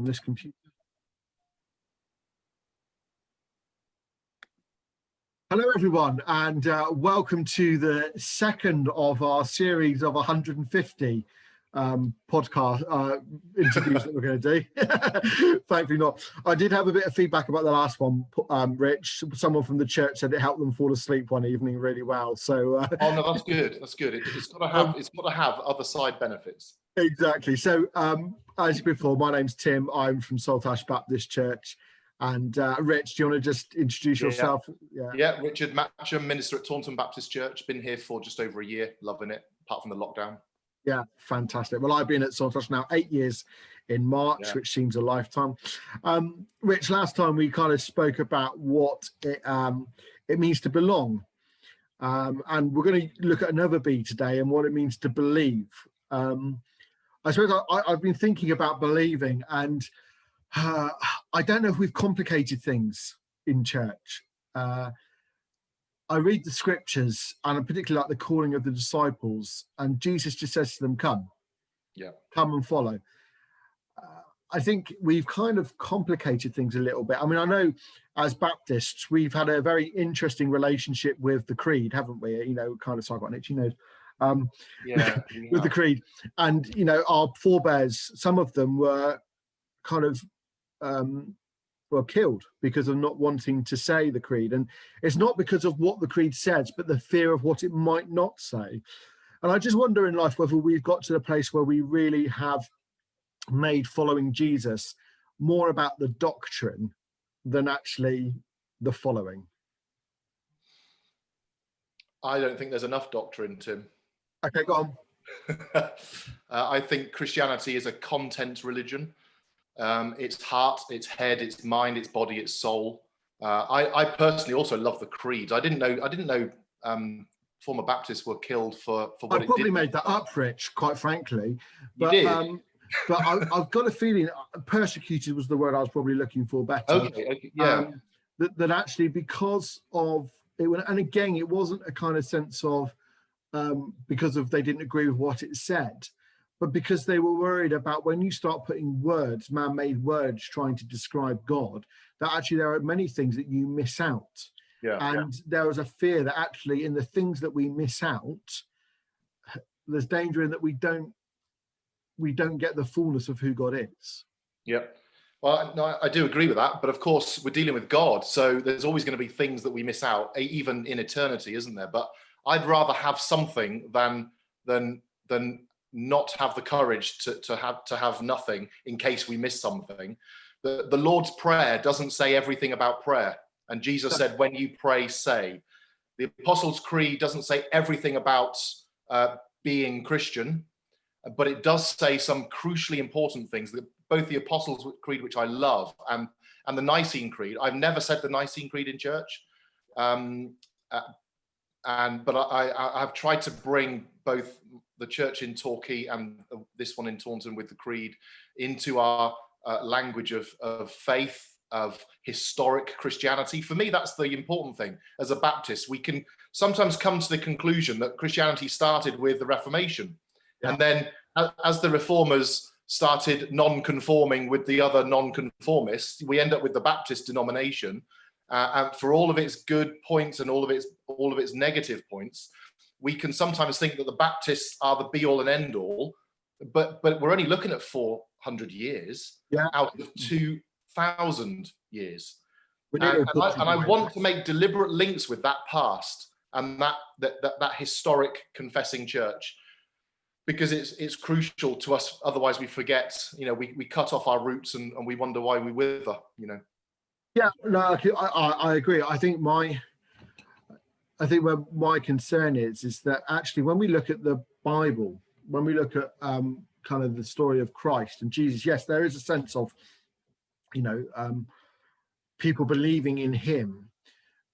on this computer. Hello everyone, and welcome to the second of our series of 150 podcast interviews that we're going to do. Thankfully not. I did have a bit of feedback about the last one, Rich. Someone from the church said it helped them fall asleep one evening really well. So oh no, that's good. That's good. It's got to have other side benefits. Exactly. So as before, my name's Tim. I'm from Saltash Baptist Church. And Rich, do you want to just introduce yourself? Yeah, Richard Matcham, minister at Taunton Baptist Church. Been here for just over a year, loving it, apart from the lockdown. Yeah, fantastic. Well, I've been at Saltash now 8 years in March, which seems a lifetime. Rich, last time we kind of spoke about what it means to belong. And we're going to look at another B today and what it means to believe. I suppose I've been thinking about believing, and I don't know if we've complicated things in church. I read the scriptures, and I particularly like the calling of the disciples, and Jesus just says to them, come and follow. I think we've kind of complicated things a little bit. I mean, I know as Baptists, we've had a very interesting relationship with the creed, haven't we? You know, kind of sorry, Nick, you know, with the creed. And, you know, our forebears, some of them were kind of were killed because of not wanting to say the creed. And it's not because of what the creed says, but the fear of what it might not say. And I just wonder in life whether we've got to the place where we really have made following Jesus more about the doctrine than actually the following. I don't think there's enough doctrine, Tim. Okay, go on. I think Christianity is a content religion. It's heart, it's head, it's mind, it's body, it's soul. I personally also love the creeds. I didn't know former Baptists were killed for what I probably made that up, Rich, quite frankly. But, you did. But I've got a feeling persecuted was the word I was probably looking for better. Okay, yeah. That actually because of it, and again, it wasn't a kind of sense of because of they didn't agree with what it said, but because they were worried about when you start putting words, man-made words, trying to describe God, that actually there are many things that you miss out. There was a fear that actually in the things that we miss out, there's danger in that we don't get the fullness of who God is. Yeah. Well, no, I do agree with that, but of course we're dealing with God, so there's always going to be things that we miss out, even in eternity, isn't there? But I'd rather have something than not have the courage to have nothing in case we miss something. The Lord's Prayer doesn't say everything about prayer, and Jesus said, "When you pray, say." The Apostles' Creed doesn't say everything about being Christian, but it does say some crucially important things. That both the Apostles' Creed, which I love, and the Nicene Creed. I've never said the Nicene Creed in church, but I've tried to bring both the church in Torquay and this one in Taunton with the Creed into our language of faith, of historic Christianity. For me, that's the important thing. As a Baptist, we can sometimes come to the conclusion that Christianity started with the Reformation. And then as the reformers started non-conforming with the other non-conformists, we end up with the Baptist denomination. And for all of its good points and all of its negative points, we can sometimes think that the Baptists are the be all and end all, but we're only looking at 400 years out of 2,000 years. And I want to make deliberate links with that past and that historic confessing church, because it's crucial to us. Otherwise we forget, we cut off our roots and we wonder why we wither, Yeah, no, I agree. I think where my concern is that actually when we look at the Bible, when we look at kind of the story of Christ and Jesus, yes, there is a sense of, people believing in him.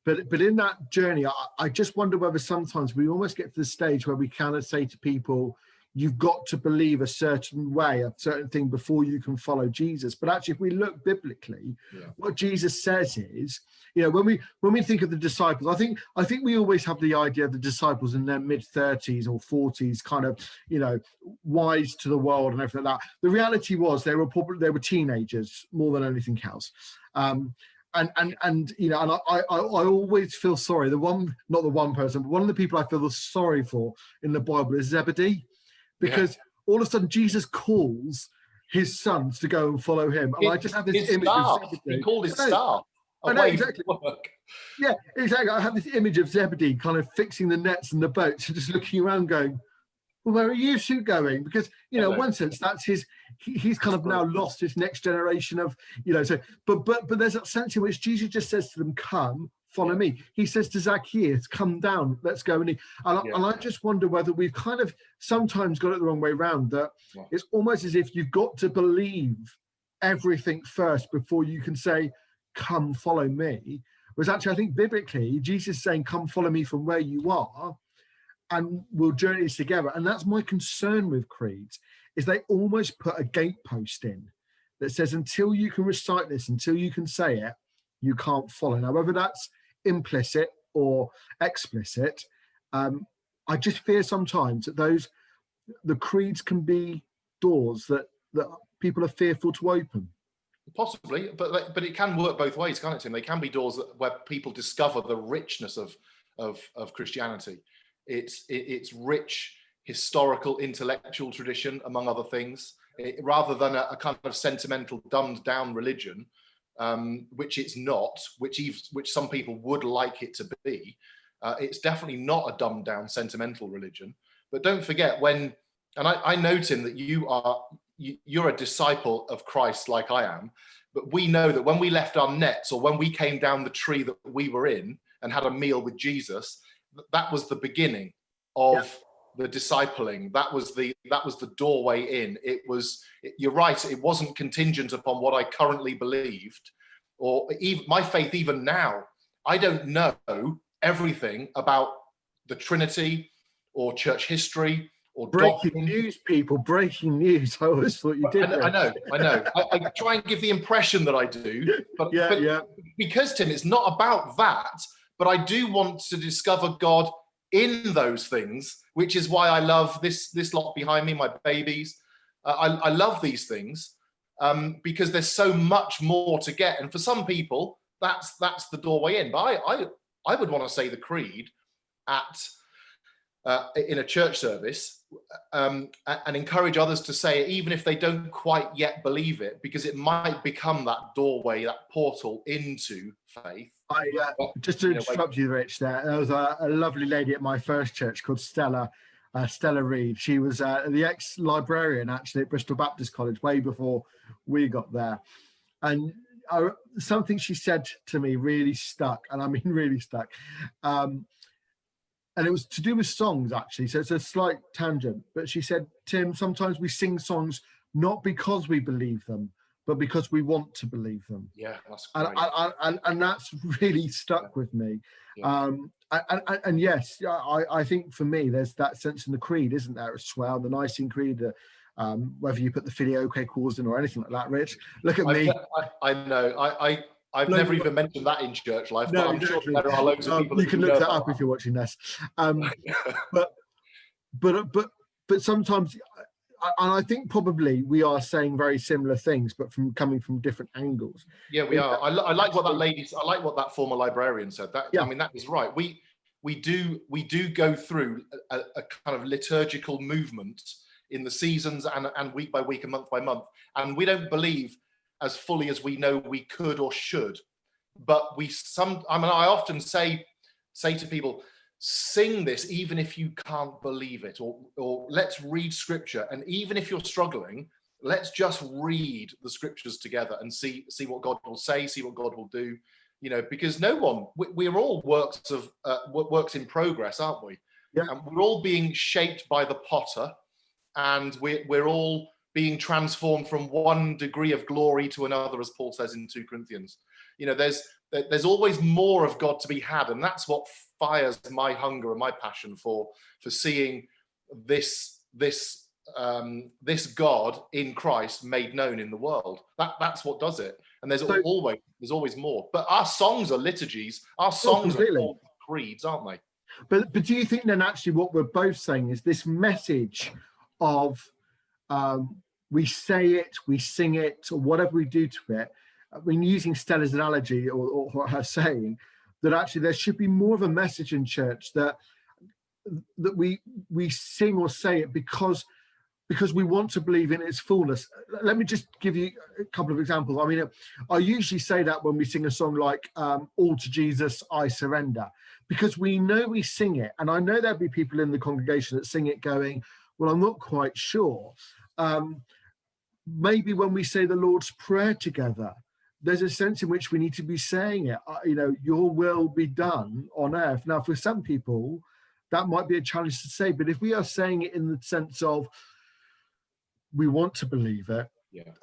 But in that journey, I just wonder whether sometimes we almost get to the stage where we kind of say to people, you've got to believe a certain way, a certain thing before you can follow Jesus. But actually, if we look biblically, what Jesus says is, when we think of the disciples, I think we always have the idea of the disciples in their mid-30s or 40s, kind of, wise to the world and everything like that. The reality was they were teenagers more than anything else. And I always feel sorry. Not the one person, but one of the people I feel sorry for in the Bible is Zebedee, because all of a sudden Jesus calls his sons to go and follow him, and I just have this image of Zebedee. He called his staff. I know, exactly. Yeah, exactly. I have this image of Zebedee kind of fixing the nets and the boats and just looking around going, well, where are you two going? Because, in one sense, that's he's kind of now lost his next generation of, but there's that sense in which Jesus just says to them, come, follow me. He says to Zacchaeus, come down, let's go. And I just wonder whether we've kind of sometimes got it the wrong way around, that it's almost as if you've got to believe everything first before you can say, come follow me. Whereas actually, I think biblically, Jesus is saying, come follow me from where you are, and we'll journey this together. And that's my concern with creeds, is they almost put a gatepost in that says, until you can recite this, until you can say it, you can't follow. Now, whether that's implicit or explicit, I just fear sometimes that the creeds can be doors that people are fearful to open. Possibly, but it can work both ways, can't it, Tim? They can be doors where people discover the richness of Christianity. It's rich historical, intellectual tradition, among other things, rather than a kind of sentimental, dumbed down religion, which it's not, which some people would like it to be. It's definitely not a dumbed down, sentimental religion. But don't forget and I know, Tim, that you're a disciple of Christ like I am, but we know that when we left our nets, or when we came down the tree that we were in and had a meal with Jesus, that was the beginning of the discipling. That was the doorway in. You're right, it wasn't contingent upon what I currently believed, or even my faith. Even now, I don't know everything about the Trinity or church history. Breaking news, people! Breaking news. I always thought you did. I know. I try and give the impression that I do, but because, Tim, it's not about that. But I do want to discover God in those things, which is why I love this lot behind me, my babies. I love these things because there's so much more to get, and for some people, that's the doorway in. But I would want to say the creed in a church service, and encourage others to say it, even if they don't quite yet believe it, because it might become that doorway, that portal into faith. Just to interrupt you, Rich, there was a lovely lady at my first church called Stella Reed. She was the ex-librarian, actually, at Bristol Baptist College, way before we got there. And something she said to me really stuck, and I mean really stuck. And it was to do with songs, actually. So it's a slight tangent. But she said, Tim, sometimes we sing songs not because we believe them, but because we want to believe them. Yeah, that's great. And that's really stuck with me. Yeah. And yes, I think for me, there's that sense in the creed, isn't there, as well? The Nicene Creed, whether you put the Filioque clause in or anything like that, Rich. Look at me. I know. I've never even mentioned that in church life, but I'm sure there are loads of people. You can look that up if you're watching this. But sometimes, and I think probably we are saying very similar things, but coming from different angles. Yeah, we are. I like what that former librarian said. I mean, that is right. We do go through a kind of liturgical movement in the seasons and week by week and month by month, and we don't believe as fully as we know we could or should, but I often say to people, sing this even if you can't believe it, or let's read scripture, and even if you're struggling, let's just read the scriptures together and see what God will say, see what God will do, because we're all works in progress, aren't we? Yeah. And we're all being shaped by the potter, and we're all being transformed from one degree of glory to another, as Paul says in 2 Corinthians. There's always more of God to be had, and that's what fires my hunger and my passion for seeing this this God in Christ made known in the world. That's what does it. And there's always more. But our songs are liturgies. Our songs are all creeds, aren't they? But do you think then actually what we're both saying is this message of we say it, we sing it, or whatever we do to it, I mean, using Stella's analogy or her saying, that actually there should be more of a message in church that we sing or say it because we want to believe in its fullness. Let me just give you a couple of examples. I mean, I usually say that when we sing a song like All to Jesus, I Surrender, because we know we sing it. And I know there'll be people in the congregation that sing it going, well, I'm not quite sure. Maybe when we say the Lord's Prayer together, there's a sense in which we need to be saying it, your will be done on earth. Now, for some people, that might be a challenge to say, but if we are saying it in the sense of we want to believe it,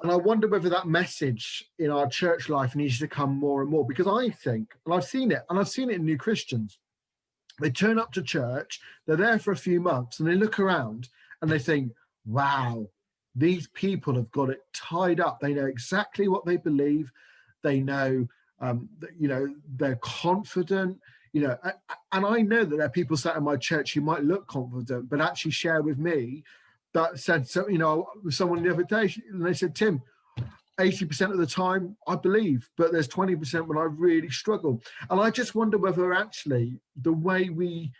and I wonder whether that message in our church life needs to come more and more, because I think, and I've seen it in new Christians, they turn up to church, they're there for a few months, and they look around and they think, wow, these people have got it tied up. They know exactly what they believe. They know, they're confident, and I know that there are people sat in my church who might look confident, but actually share with me that said, so, with someone the other day, and they said, Tim, 80% of the time I believe, but there's 20% when I really struggle. And I just wonder whether actually the way we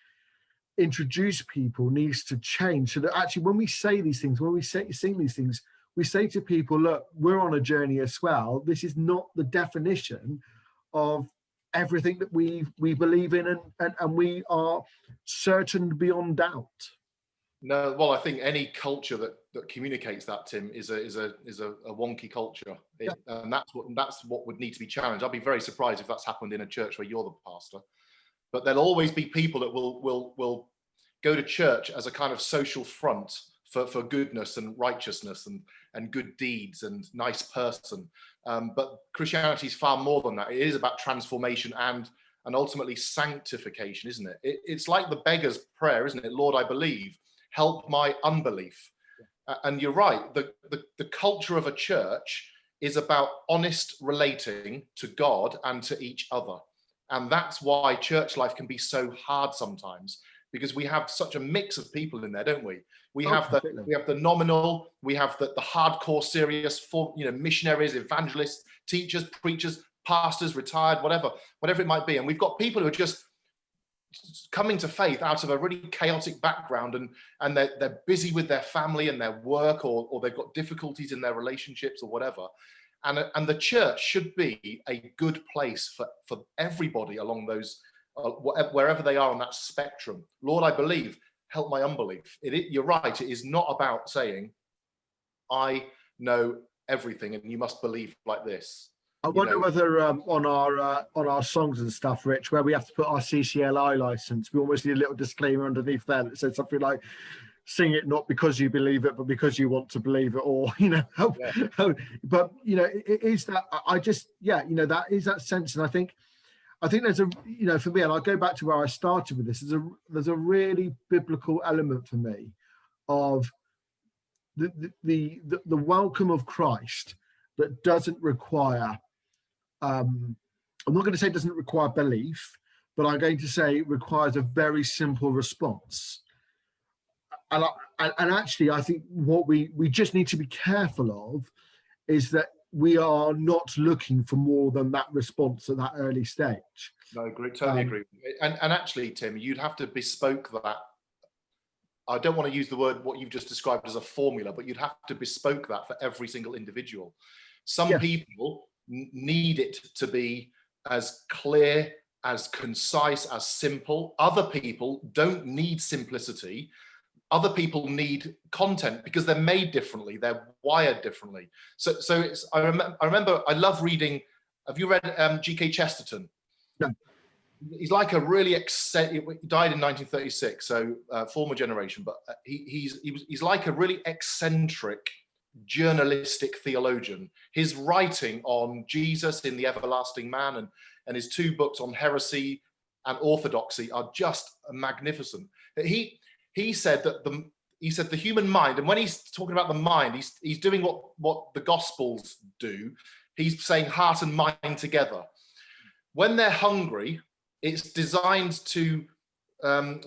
introduce people needs to change, so that actually when we say these things, when we sing these things, we say to people, look, we're on a journey as well. This is not the definition of everything that we believe in and we are certain beyond doubt. No, well, I think any culture that communicates that, Tim, is a wonky culture, and that's what would need to be challenged. I'd be very surprised if that's happened in a church where you're the pastor. But there'll always be people that will go to church as a kind of social front for goodness and righteousness and good deeds and nice person. But Christianity is far more than that. It is about transformation and ultimately sanctification, isn't it? It's like the beggar's prayer, isn't it? Lord, I believe, help my unbelief. And you're right, the culture of a church is about honest relating to God and to each other. And that's why church life can be so hard sometimes, because we have such a mix of people in there, don't we? We have the nominal, we have the hardcore serious, missionaries, evangelists, teachers, preachers, pastors, retired, whatever it might be. And we've got people who are just coming to faith out of a really chaotic background, and they're busy with their family and their work, or they've got difficulties in their relationships or whatever. And the church should be a good place for everybody along those, wherever they are on that spectrum. Lord, I believe, help my unbelief. You're right, it is not about saying, I know everything and you must believe like this. I wonder whether on our songs and stuff, Rich, where we have to put our CCLI license, we almost need a little disclaimer underneath there that says something like, sing it not because you believe it, but because you want to believe it, or but it is that that is that sense. And I think there's a for me, and I'll go back to where I started with this, there's a really biblical element for me of the welcome of Christ that doesn't require I'm not going to say it doesn't require belief, but I'm going to say it requires a very simple response. And actually, I think what we just need to be careful of is that we are not looking for more than that response at that early stage. No, I agree, totally agree. And actually, Tim, you'd have to bespoke that. I don't want to use the word, what you've just described as a formula, but you'd have to bespoke that for every single individual. Some people need it to be as clear, as concise, as simple. Other people don't need simplicity. Other people need content because they're made differently, they're wired differently. So it's. I remember. I love reading. Have you read G.K. Chesterton? No. He's like a really he died in 1936, so former generation. But he's like a really eccentric journalistic theologian. His writing on Jesus in The Everlasting Man and his 2 books on heresy and orthodoxy are just magnificent. He said that he said the human mind, and when he's talking about the mind, he's doing what the Gospels do. He's saying heart and mind together. When they're hungry, it's designed to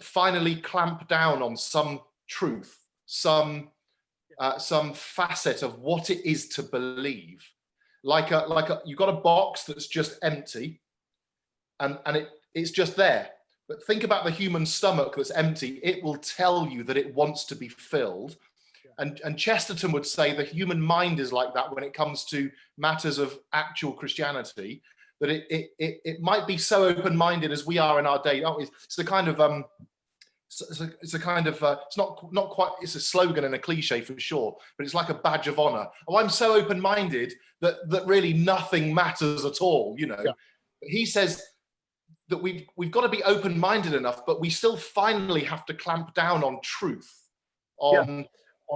finally clamp down on some truth, some facet of what it is to believe. Like you've got a box that's just empty, and it's just there. But think about the human stomach that's empty. It will tell you that it wants to be filled. And Chesterton would say the human mind is like that when it comes to matters of actual Christianity, that it might be so open-minded as we are in our day. It's the kind of it's a kind of it's not quite, it's a slogan and a cliche for sure, but it's like a badge of honor. Oh, I'm so open-minded that really nothing matters at all, you know. Yeah. He says that we've got to be open-minded enough, but we still finally have to clamp down on truth, on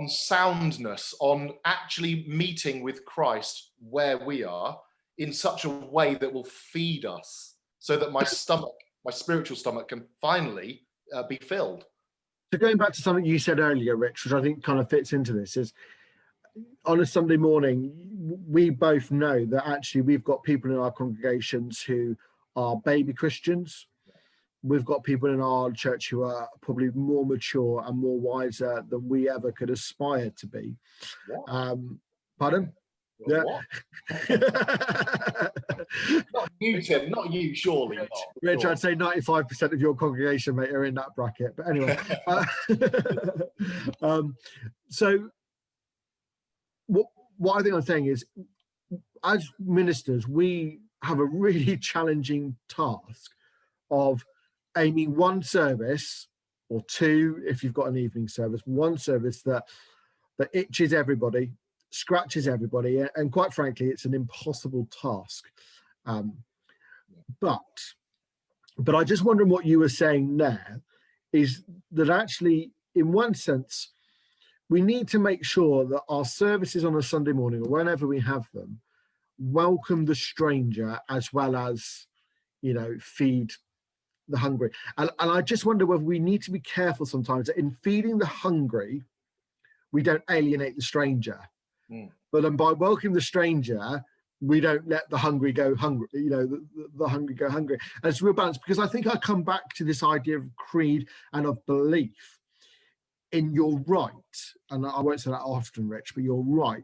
soundness, on actually meeting with Christ where we are in such a way that will feed us, so that my spiritual stomach can finally be filled. So going back to something you said earlier, Rich, which I think kind of fits into this, is on a Sunday morning, we both know that actually we've got people in our congregations who are baby Christians. We've got people in our church who are probably more mature and more wiser than we ever could aspire to be. Pardon? Yeah. Not you, Tim. Not you, surely. Rich, sure. I'd say 95% of your congregation, mate, are in that bracket. But anyway, so what I think I'm saying is, as ministers, we have a really challenging task of aiming one service, or two if you've got an evening service, one service that itches everybody, scratches everybody, and quite frankly it's an impossible task. But I just wonder what you were saying there is that actually, in one sense, we need to make sure that our services on a Sunday morning, or whenever we have them, welcome the stranger as well as, you know, feed the hungry. And I just wonder whether we need to be careful sometimes that in feeding the hungry, we don't alienate the stranger. But then by welcoming the stranger, we don't let the hungry go hungry, you know, the hungry go hungry. And it's a real balance, because I think I come back to this idea of creed and of belief. In your right, and I won't say that often, Rich, but you're right.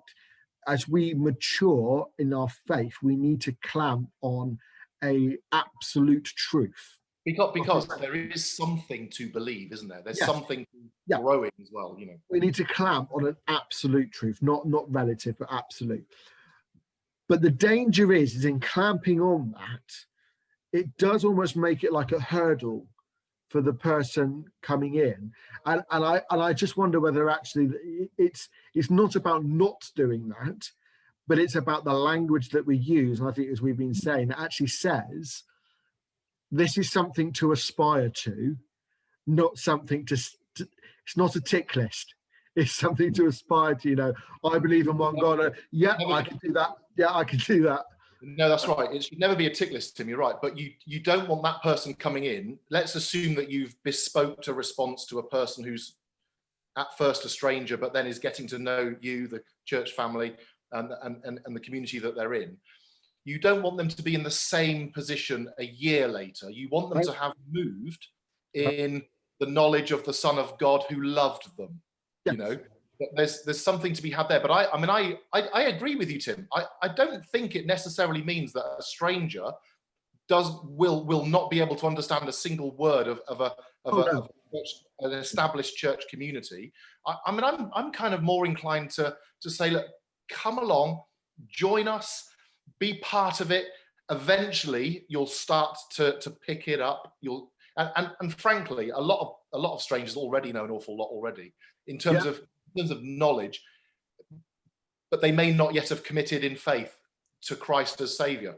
As we mature in our faith, we need to clamp on a absolute truth. Because there is something to believe, isn't there? There's something growing as well, you know. We need to clamp on an absolute truth, not relative, but absolute. But the danger is in clamping on that, it does almost make it like a hurdle for the person coming in, and I just wonder whether actually it's not about not doing that, but it's about the language that we use. And I think, as we've been saying, it actually says this is something to aspire to, not something to it's not a tick list. It's something to aspire to. You know, I believe in one God. I can do that. Yeah, I can do that. No, that's right. It should never be a tick list, Tim. You're right. But you don't want that person coming in. Let's assume that you've bespoke a response to a person who's at first a stranger, but then is getting to know you, the church family, and the community that they're in. You don't want them to be in the same position a year later. You want them to have moved in the knowledge of the Son of God who loved them. Yes. You know, there's something to be had there. But I agree with you, Tim. I don't think it necessarily means that a stranger will not be able to understand a single word of an established church community. I'm kind of more inclined to say, look, come along, join us, be part of it. Eventually, you'll start to pick it up. And frankly, a lot of strangers already know an awful lot already in terms of knowledge, but they may not yet have committed in faith to Christ as Saviour.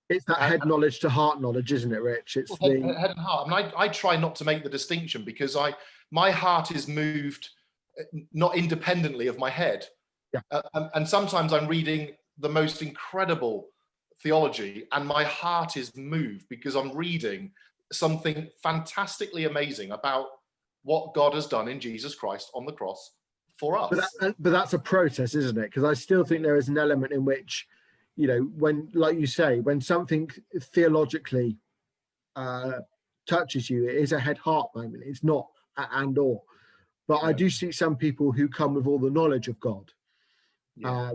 It's that head knowledge to heart knowledge, isn't it, Rich? It's head and heart. I mean, I try not to make the distinction, because my heart is moved not independently of my head. Yeah. And sometimes I'm reading the most incredible theology, and my heart is moved because I'm reading something fantastically amazing about what God has done in Jesus Christ on the cross for us. But that's a process, isn't it? Because I still think there is an element in which, when, like you say, when something theologically touches you, it is a head-heart moment. It's not and or. But I do see some people who come with all the knowledge of God. Yeah.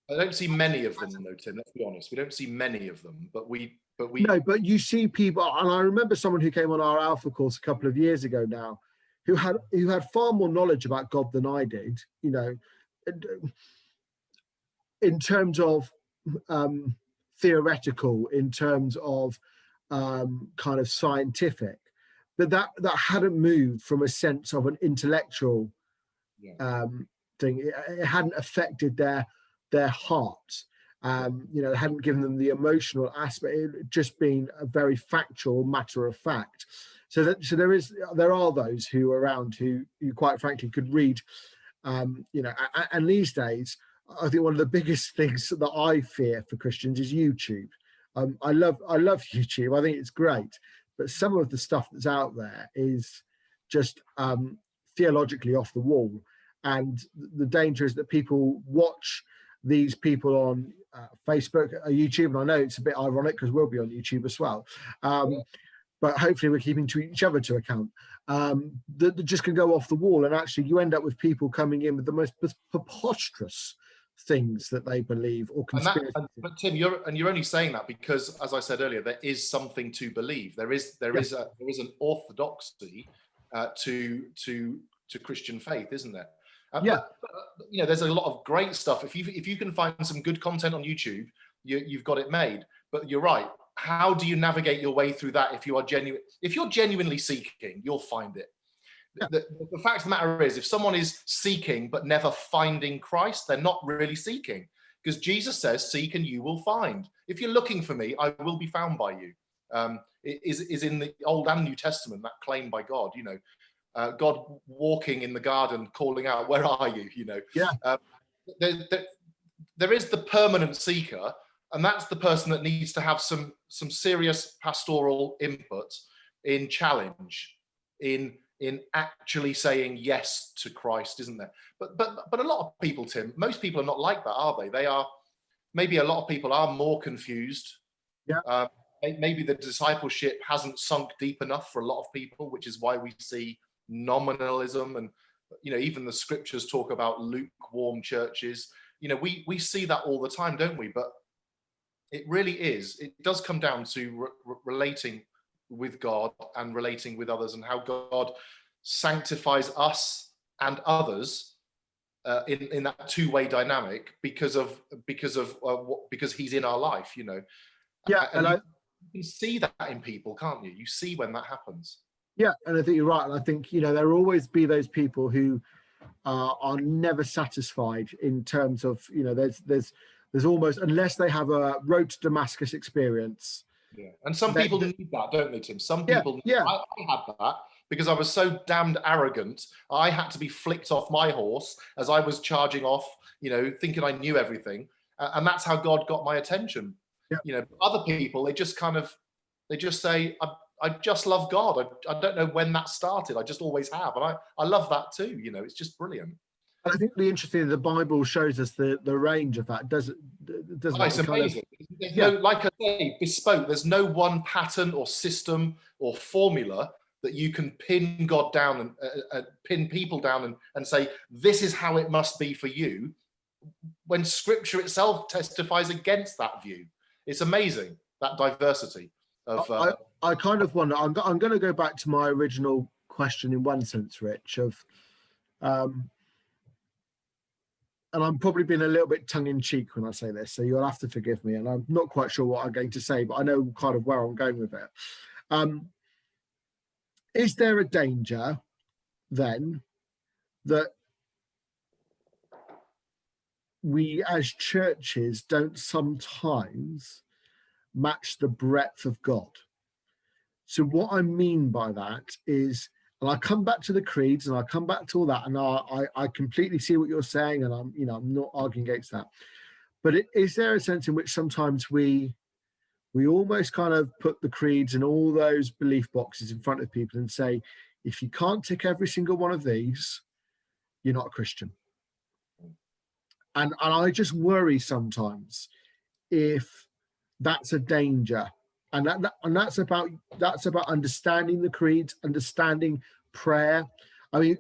I don't see many of them, though, Tim. Let's be honest. We don't see many of them, but we. No, but you see people, and I remember someone who came on our Alpha course a couple of years ago now, who had far more knowledge about God than I did. In terms of theoretical, in terms of kind of scientific, but that hadn't moved from a sense of an intellectual thing. It hadn't affected their hearts. It hadn't given them the emotional aspect. It had just been a very factual matter of fact. So there are those who are around who quite frankly could read, and these days, I think one of the biggest things that I fear for Christians is YouTube. I love YouTube. I think it's great, but some of the stuff that's out there is just theologically off the wall, and the danger is that people watch these people on Facebook, YouTube, and I know it's a bit ironic because we'll be on YouTube as well. But hopefully we're keeping to each other to account. That just can go off the wall, and actually you end up with people coming in with the most preposterous things that they believe or conspiracy. But Tim, you're only saying that because, as I said earlier, there is something to believe. There is an orthodoxy to Christian faith, isn't there? But, there's a lot of great stuff. If you can find some good content on YouTube, you've got it made. But you're right. How do you navigate your way through that? If you're genuinely seeking, you'll find it. Yeah. The fact of the matter is, if someone is seeking but never finding Christ, they're not really seeking, because Jesus says, "Seek and you will find." If you're looking for me, I will be found by you. It is in the Old and New Testament, that claim by God. God walking in the garden, calling out, "Where are you?" There is the permanent seeker, and that's the person that needs to have some serious pastoral input in challenge, in actually saying yes to Christ, isn't there? But a lot of people, Tim, most people are not like that, are they? Maybe a lot of people are more confused. Yeah. Maybe the discipleship hasn't sunk deep enough for a lot of people, which is why we see nominalism, and even the scriptures talk about lukewarm churches. We see that all the time, don't we? But it does come down to relating with God and relating with others, and how God sanctifies us and others in that two-way dynamic because he's in our life. Yeah, and you can see that in people, can't you? You see when that happens. Yeah, and I think you're right. And I think, there will always be those people who are never satisfied in terms of, there's almost, unless they have a road to Damascus experience. Yeah, and some people need that, don't they, Tim? Some people, I had that because I was so damned arrogant. I had to be flicked off my horse as I was charging off, thinking I knew everything. And that's how God got my attention. Yeah. Other people, they just say, I just love God. I don't know when that started. I just always have. And I love that too. It's just brilliant. I think the interesting, the Bible shows us the range of that. Doesn't it's amazing. There's no, like I say, bespoke. There's no one pattern or system or formula that you can pin God down and pin people down and say, this is how it must be for you, when Scripture itself testifies against that view. It's amazing, that diversity of... I kind of wonder, I'm going to go back to my original question in one sense, Rich, of... and I'm probably being a little bit tongue-in-cheek when I say this, so you'll have to forgive me, and I'm not quite sure what I'm going to say, but I know kind of where I'm going with it. Is there a danger, then, that we as churches don't sometimes match the breadth of God? So what I mean by that is, and I come back to the creeds and I come back to all that, and I completely see what you're saying, and I'm not arguing against that. But is there a sense in which sometimes we almost kind of put the creeds and all those belief boxes in front of people and say, if you can't tick every single one of these, you're not a Christian. And I just worry sometimes if that's a danger. And that's about understanding the creeds, understanding prayer. I mean,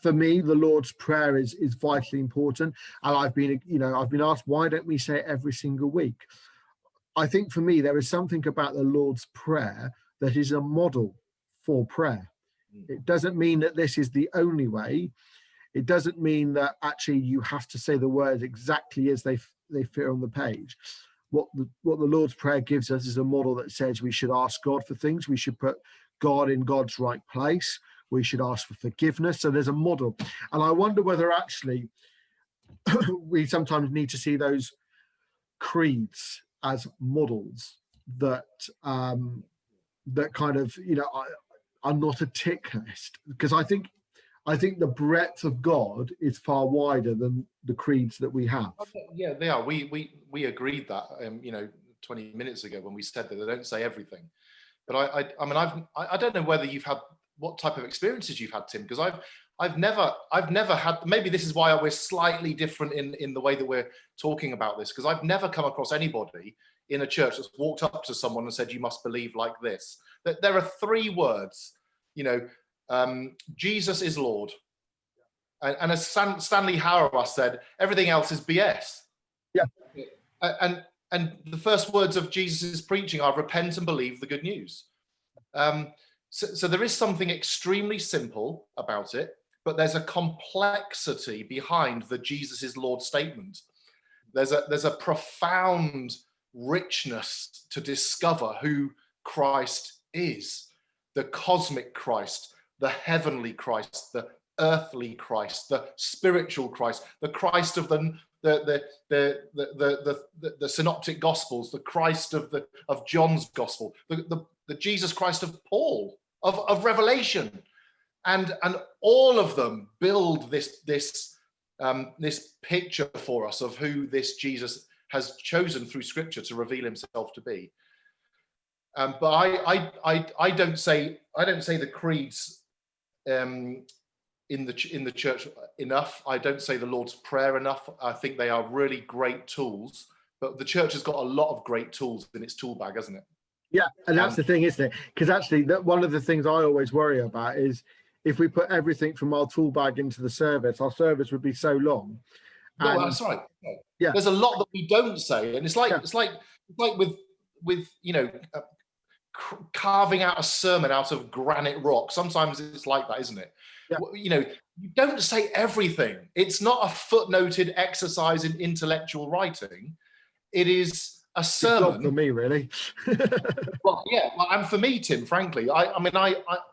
for me, the Lord's Prayer is vitally important. And I've been asked, why don't we say it every single week? I think for me, there is something about the Lord's Prayer that is a model for prayer. It doesn't mean that this is the only way. It doesn't mean that actually you have to say the words exactly as they fit on the page. What the Lord's Prayer gives us is a model that says we should ask God for things. We should put God in God's right place. We should ask for forgiveness. So there's a model. And I wonder whether actually we sometimes need to see those creeds as models that kind of, are not a tick list. Because I think the breadth of God is far wider than the creeds that we have. Yeah, they are. We agreed that 20 minutes ago when we said that they don't say everything. But I don't know whether you've had what type of experiences you've had, Tim, because I've never had. Maybe this is why we're slightly different in the way that we're talking about this, because I've never come across anybody in a church that's walked up to someone and said, "You must believe like this." That there are 3 words, Jesus is Lord. And as Stanley Hauerwas said, everything else is BS. Yeah. And the first words of Jesus' preaching are repent and believe the good news. So there is something extremely simple about it, but there's a complexity behind the Jesus is Lord statement. There's a profound richness to discover who Christ is. The cosmic Christ, the heavenly Christ, the earthly Christ, the spiritual Christ, the Christ of the synoptic gospels, the Christ of John's gospel, the Jesus Christ of Paul, of Revelation, and all of them build this picture for us of who this Jesus has chosen through Scripture to reveal himself to be. But I don't say the creeds in the church enough. I don't say the Lord's Prayer enough. I think they are really great tools, but the church has got a lot of great tools in its tool bag, hasn't it? Yeah, and that's the thing, isn't it? Because actually, one of the things I always worry about is if we put everything from our tool bag into the service, our service would be so long. No, that's right. Yeah, there's a lot that we don't say, and it's like with carving out a sermon out of granite rock. Sometimes it's like that, isn't it? Yeah. You don't say everything. It's not a footnoted exercise in intellectual writing. It is a sermon. For me, really. Well, yeah, and for me, Tim, frankly,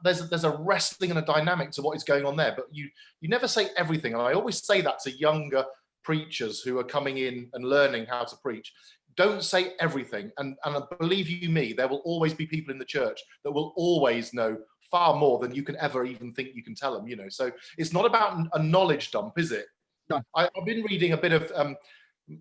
there's a wrestling and a dynamic to what is going on there, but you never say everything. And I always say that to younger preachers who are coming in and learning how to preach. Don't say everything. And believe you me, there will always be people in the church that will always know far more than you can ever even think you can tell them, So it's not about a knowledge dump, is it? No. I've been reading a bit of,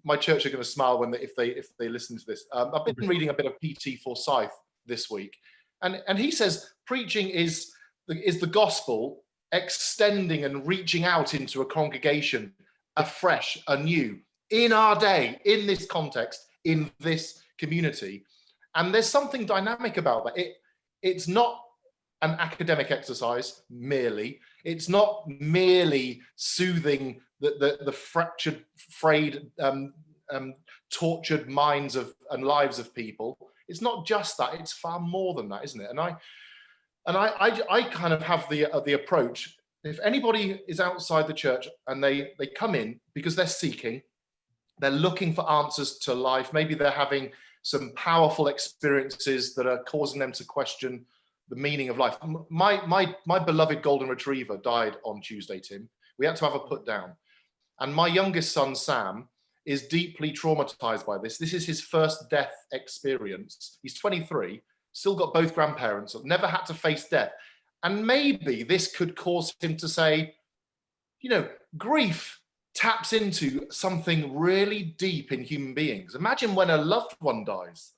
my church are going to smile if they listen to this. I've been reading a bit of P.T. Forsyth this week. And he says preaching is the gospel extending and reaching out into a congregation afresh, anew, in our day, in this context, in this community. And there's something dynamic about that. It's not an academic exercise merely. It's not merely soothing the fractured, frayed, tortured minds and lives of people. It's not just that. It's far more than that, isn't it? And I kind of have the approach. If anybody is outside the church and they come in because they're seeking, they're looking for answers to life. Maybe they're having some powerful experiences that are causing them to question the meaning of life. My beloved golden retriever died on Tuesday, Tim. We had to have a put down. And my youngest son, Sam, is deeply traumatized by this. This is his first death experience. He's 23, still got both grandparents, never had to face death. And maybe this could cause him to say, grief taps into something really deep in human beings. Imagine when a loved one dies.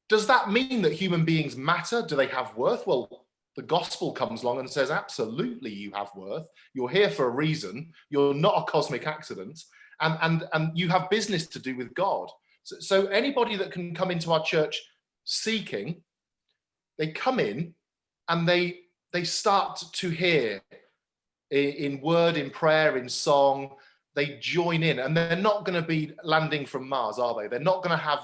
Does that mean that human beings matter? Do they have worth? Well, the gospel comes along and says, absolutely, you have worth. You're here for a reason. You're not a cosmic accident, and you have business to do with God. So anybody that can come into our church seeking, they come in and they start to hear in word, in prayer, in song. They join in, and they're not going to be landing from Mars, are they? They're not going to have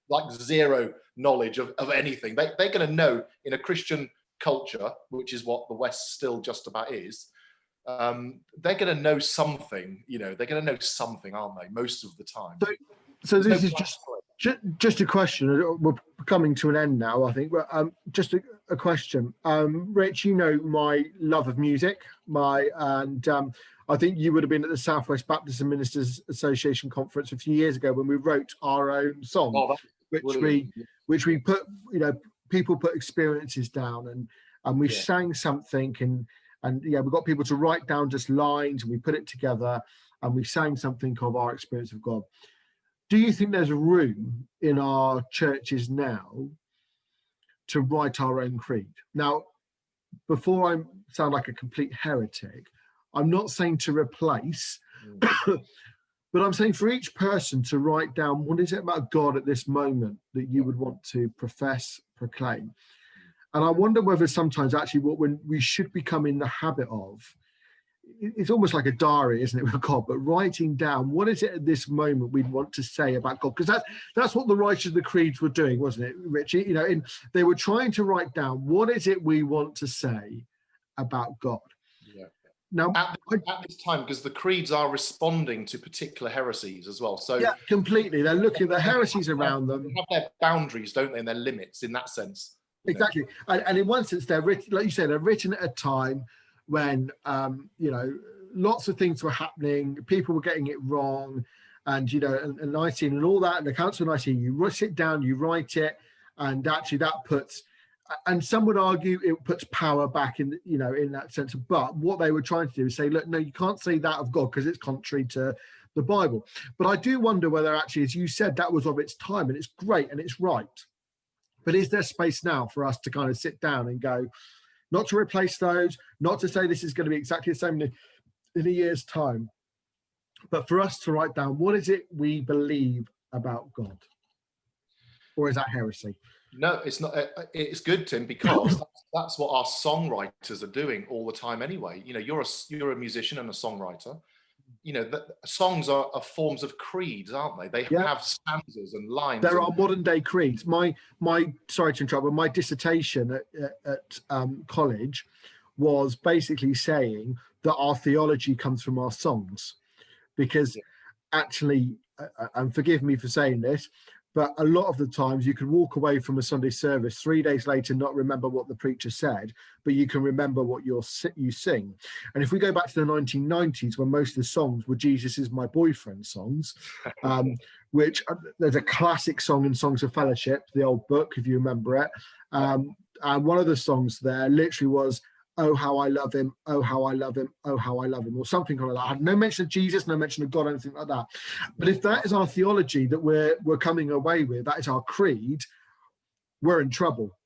like zero knowledge of anything. They're going to know in a Christian culture, which is what the West still just about is. They're going to know something, they're going to know something, aren't they? Most of the time. So this is just a question. We're coming to an end now, I think. But just a question. Rich, my love of music. I think you would have been at the Southwest Baptist and Ministers Association conference a few years ago when we wrote our own song, which we put, people put experiences down and we sang something and we got people to write down just lines and we put it together and we sang something of our experience of God. Do you think there's a room in our churches now to write our own creed? Now, before I sound like a complete heretic, I'm not saying to replace, but I'm saying for each person to write down what is it about God at this moment that you would want to profess, proclaim. And I wonder whether sometimes actually what we should become in the habit of, it's almost like a diary, isn't it, with God, but writing down what is it at this moment we'd want to say about God, because that's what the writers of the creeds were doing, wasn't it, Rich? They were trying to write down what is it we want to say about God. Yeah. Now, at this time, because the creeds are responding to particular heresies as well. So yeah, completely. They're looking at the heresies around them. They have their boundaries, don't they, and their limits in that sense. Exactly. And in one sense, they're written, like you said, they're written at a time when, lots of things were happening, people were getting it wrong, and, and Nicene and all that, and the Council of Nicene, you sit down, you write it, and actually that puts, and some would argue it puts power back in, in that sense. But what they were trying to do is say, look, no, you can't say that of God because it's contrary to the Bible. But I do wonder whether actually, as you said, that was of its time, and it's great and it's right. But is there space now for us to kind of sit down and go, not to replace those, not to say this is going to be exactly the same in a year's time, but for us to write down what is it we believe about God? Or is that heresy? No, it's not. It's good, Tim, because that's what our songwriters are doing all the time anyway. You're a musician and a songwriter. Songs are forms of creeds, aren't they? They have stanzas and lines. There are modern day creeds. My sorry to interrupt, but my dissertation at college was basically saying that our theology comes from our songs, because actually, and forgive me for saying this, but a lot of the times you can walk away from a Sunday service 3 days later, not remember what the preacher said, but you can remember what you sing. And if we go back to the 1990s, when most of the songs were Jesus is my boyfriend songs, which there's a classic song in Songs of Fellowship, the old book, if you remember it. And one of the songs there literally was, oh, how I love him, oh, how I love him, oh, how I love him, or something like that. I had no mention of Jesus, no mention of God, anything like that. But if that is our theology that we're coming away with, that is our creed, we're in trouble.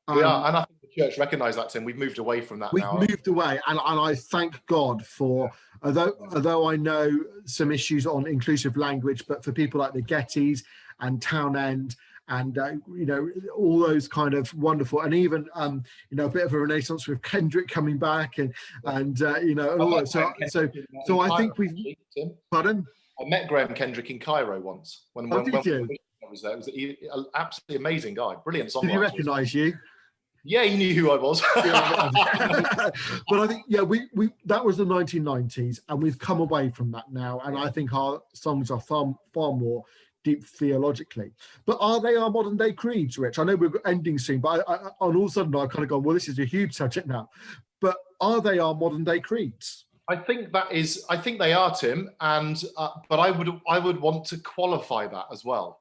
We are, and I think the church recognised that, Tim. We've moved away from that now. We've moved away, and I thank God for, although I know some issues on inclusive language, but for people like the Gettys and Townend, and all those kind of wonderful, and even a bit of a renaissance with Kendrick coming back, and all that. So I think we've. Pardon? I met Graham Kendrick in Cairo once. When I was there, it was an absolutely amazing guy, brilliant songwriter. Did he recognise you? Yeah, he knew who I was. But I think we that was the 1990s, and we've come away from that now, and I think our songs are far more deep theologically. But are they our modern day creeds, Rich? I know we're ending soon, but on all of a sudden I've kind of gone, well, this is a huge subject now. But are they our modern day creeds? I think they are, Tim, and but I would want to qualify that as well,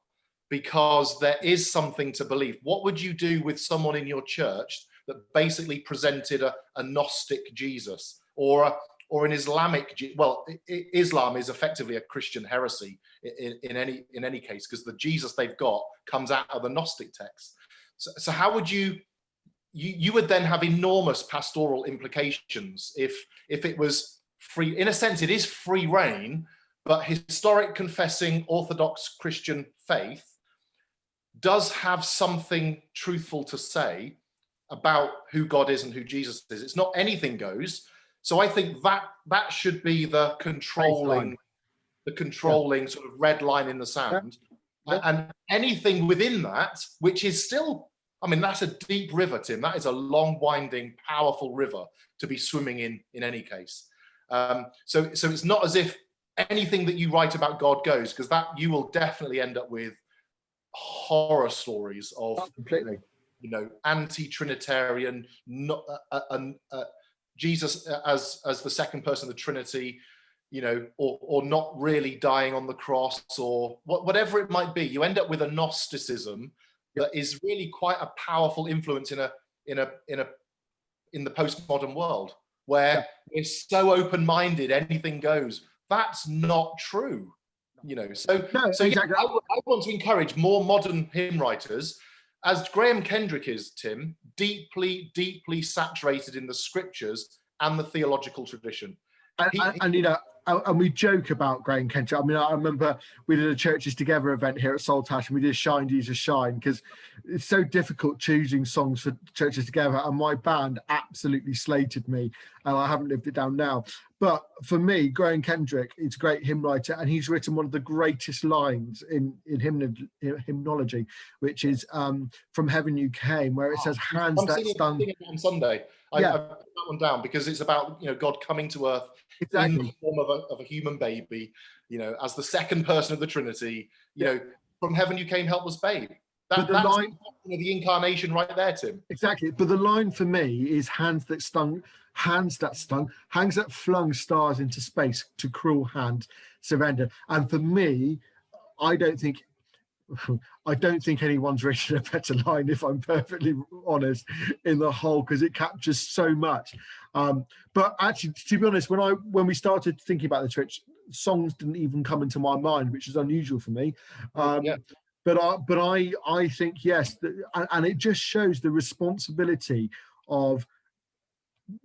because there is something to believe. What would you do with someone in your church that basically presented a Gnostic Jesus, or an Islamic? Well, Islam is effectively a Christian heresy in any case, because the Jesus they've got comes out of the Gnostic text. So how would you you would then have enormous pastoral implications if it was free. In a sense, it is free reign, but historic confessing Orthodox Christian faith does have something truthful to say about who God is and who Jesus is. It's not anything goes. So I think that should be the controlling sort of red line in the sand. Yeah. And anything within that, which is still, I mean, that's a deep river, Tim. That is a long, winding, powerful river to be swimming in any case. So it's not as if anything that you write about God goes, because that you will definitely end up with horror stories of completely, anti-Trinitarian, Jesus as the second person of the Trinity, or not really dying on the cross, or whatever it might be. You end up with a Gnosticism that is really quite a powerful influence in the postmodern world, where we're so open-minded, anything goes. That's not true, So exactly. Yeah, I want to encourage more modern hymn writers, as Graham Kendrick is, Tim, deeply, deeply saturated in the scriptures and the theological tradition. And we joke about Graham Kendrick. I mean, I remember we did a Churches Together event here at Saltash, and we did Shine Jesus Shine, because it's so difficult choosing songs for Churches Together, and my band absolutely slated me, and I haven't lived it down now. But for me, Graham Kendrick is a great hymn writer, and he's written one of the greatest lines in hymnology, which is From Heaven You Came, where it says, hands that stung. On Sunday. I put that one down because it's about God coming to earth in the form of a human baby, as the second person of the Trinity. From heaven you came, helpless babe. That's the incarnation right there, Tim. Exactly. But the line for me is hands that flung stars into space, to cruel hand surrender. And for me, I don't think anyone's written a better line, if I'm perfectly honest, in the whole, because it captures so much. But actually, to be honest, when we started thinking about the church, songs didn't even come into my mind, which is unusual for me. But I think, yes, and it just shows the responsibility of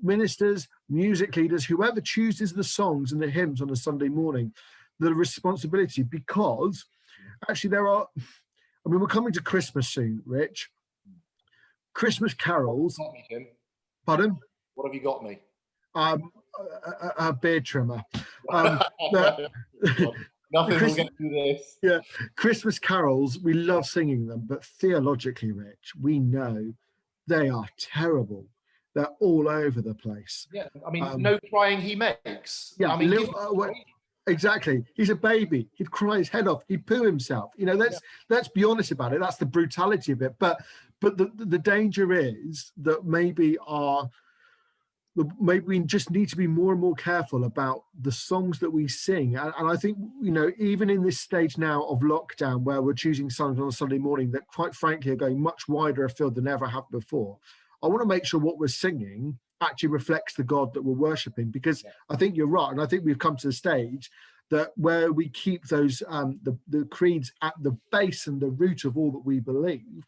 ministers, music leaders, whoever chooses the songs and the hymns on a Sunday morning, the responsibility, because actually we're coming to Christmas soon, Rich. Christmas carols. What have you got me, Tim? Pardon? What have you got me? A beard trimmer. Nothing will get through this. Yeah, Christmas carols, we love singing them, but theologically, Rich, we know they are terrible. They're all over the place. Yeah, I mean, no crying he makes. Yeah, I mean, exactly. He's a baby. He'd cry his head off. He'd poo himself. Let's be honest about it. That's the brutality of it. But the danger is that maybe we just need to be more and more careful about the songs that we sing. And I think, even in this stage now of lockdown, where we're choosing songs on a Sunday morning that, quite frankly, are going much wider afield than ever have before, I want to make sure what we're singing actually reflects the God that we're worshiping, because I think you're right. And I think we've come to the stage that where we keep those, the creeds at the base and the root of all that we believe.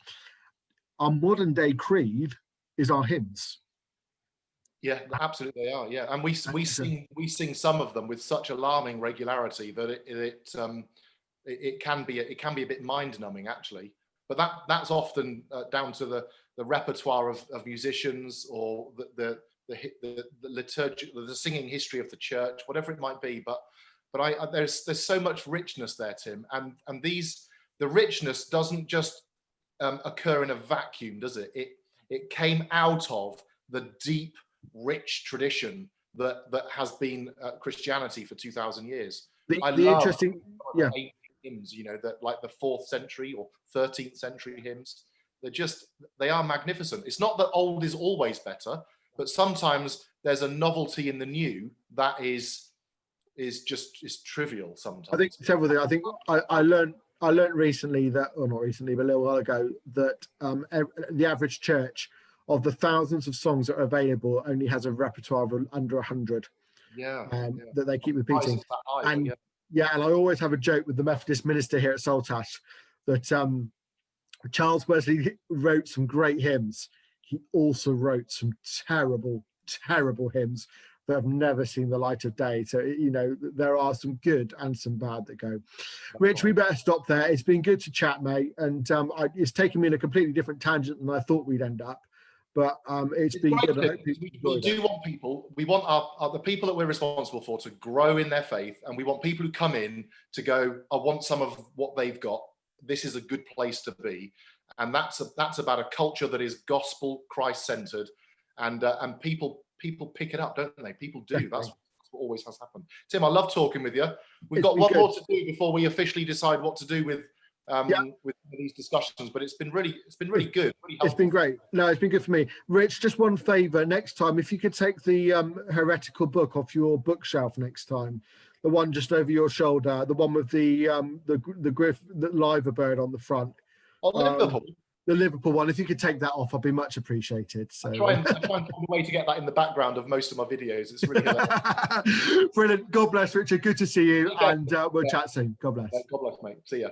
Our modern day creed is our hymns. Yeah, absolutely they are. Yeah, and we sing some of them with such alarming regularity that it can be a bit mind numbing, actually. But that's often down to the repertoire of musicians, or the liturgical, the singing history of the church, whatever it might be. But there's so much richness there, Tim, and the richness doesn't just occur in a vacuum, does it? It came out of the deep, rich tradition that has been Christianity for 2,000 years. Hymns, that like the 4th century or 13th century hymns, they are magnificent. It's not that old is always better, but sometimes there's a novelty in the new that is trivial sometimes. I think several things. I think I learned recently that, or not recently, but a little while ago, that the average church, of the thousands of songs that are available, only has a repertoire of under 100. That they keep repeating. And I always have a joke with the Methodist minister here at Saltash that Charles Wesley wrote some great hymns. he also wrote some terrible hymns that have never seen the light of day. So, you know, there are some good and some bad that go. Rich, we better stop there. It's been good to chat, mate. And it's taken me in a completely different tangent than I thought we'd end up. But it's been good. We do want people, we want the people that we're responsible for to grow in their faith. And we want people who come in to go, I want some of what they've got. This is a good place to be. And that's about a culture that is gospel Christ-centered. And people pick it up, don't they? People do. Definitely. That's what always has happened. Tim, I love talking with you. We've got one more to do before we officially decide what to do with these discussions, but it's been really good. Really it's been great. No, it's been good for me. Rich, just one favor. Next time, if you could take the heretical book off your bookshelf next time, the one just over your shoulder, the one with the griff, the liver bird on the front. Liverpool. The Liverpool one. If you could take that off, I'd be much appreciated. So I try and find a way to get that in the background of most of my videos. It's really hilarious. Brilliant. God bless, Richard. Good to see you, and we'll chat soon. God bless. God bless, mate. See ya.